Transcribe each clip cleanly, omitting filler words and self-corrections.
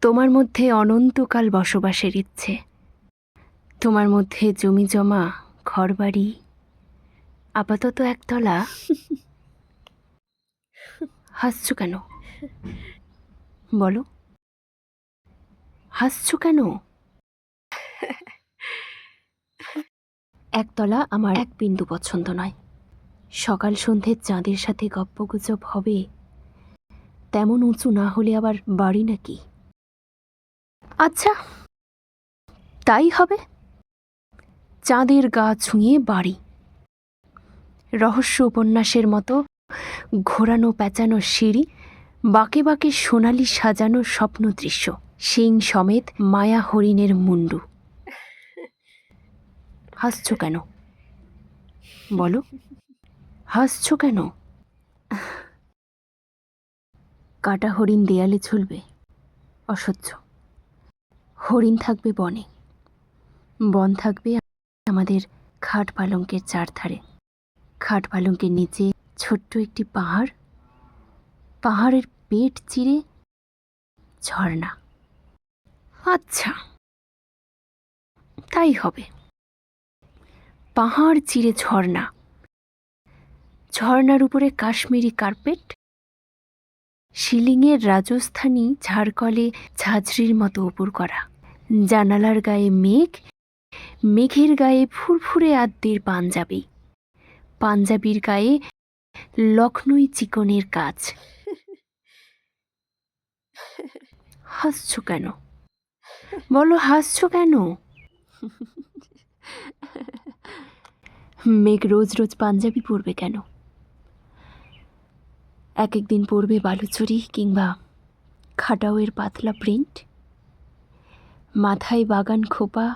তোমার মধ্যে অনন্তকাল বসবাসের ইচ্ছে, তোমার মধ্যে জমি জমা, ঘরবাড়ি, আপাতত একতলা। হাসছো কেন? বলো, হাসছো কেন? একতলা আমার এক বিন্দু পছন্দ নয়। সকাল সন্ধ্যে চাঁদের সাথে গপ্পগুজব হবে, তেমন উঁচু না হলে আবার বাড়ি নাকি? আচ্ছা, তাই হবে। চাঁদের গা ছুঁয়ে বাড়ি, রহস্য উপন্যাসের মতো ঘোরানো পেঁচানো সিঁড়ি, বাঁকে বাঁকে সোনালি সাজানো স্বপ্ন দৃশ্য, সিং সমেত মায়া হরিণের মুন্ডু। হাসছো কেন? বলো, হাসছো কেন? কাটা হরিণ দেয়ালে ঝুলবে, অসহ্য। হরিণ থাকবে বনে, বন থাকবে আমাদের খাট পালঙ্কের চারধারে। খাট পালঙ্কের নিচে ছোট্ট একটি পাহাড়, পাহাড়ের পেট চিরে ঝর্ণা। আচ্ছা, তাই হবে। পাহাড় চিরে ঝর্ণা, ঝর্ণার উপরে কাশ্মীরি কার্পেট, শিলিংয়ের রাজস্থানী ঝাড়কলে ঝাঁঝরির মতো উপর করা, জানালার গায়ে মেঘ, মেঘের গায়ে ফুরফুরে আদ্যির পাঞ্জাবি, পাঞ্জাবির গায়ে লখনই চিকনের কাজ। হাসছো কেন? বলো, হাসছো কেন? মেঘ রোজ রোজ পাঞ্জাবি পরবে কেন? এক একদিন পরবে বালুচরি কিংবা খাটাওয়ের পাতলা প্রিন্ট, মাথায় বাগান খোপা,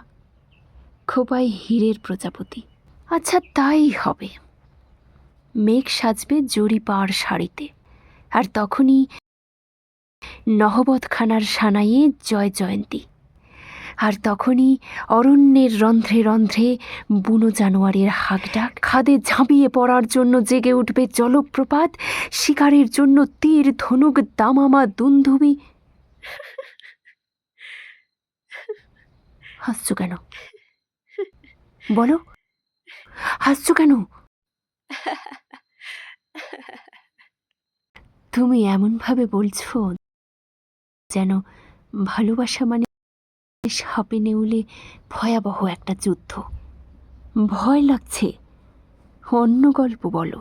খোপায় হীরের প্রজাপতি। আচ্ছা, তাই হবে। মেঘ সাজবে জরি পাড় শাড়িতে, আর তখনই নহবতখানার সানাইয়ে জয় জয়ন্তী, আর তখনই অরণ্যের রন্ধ্রে রন্ধ্রে বুনো জানোয়ারের হাঁকডাক, খাদে ঝাঁপিয়ে পড়ার জন্য জেগে উঠবে জলপ্রপাত, শিকারের জন্য তীর ধনুক দামামা দুন্ধুবি। হাসছো কেন? বলো, হাসছো কেন? তুমি এমনভাবে বলছো যেন ভালোবাসা মানে সাপে নেউলে ভয়াবহ একটা যুদ্ধ। ভয় লাগছে, অন্য গল্প বলো।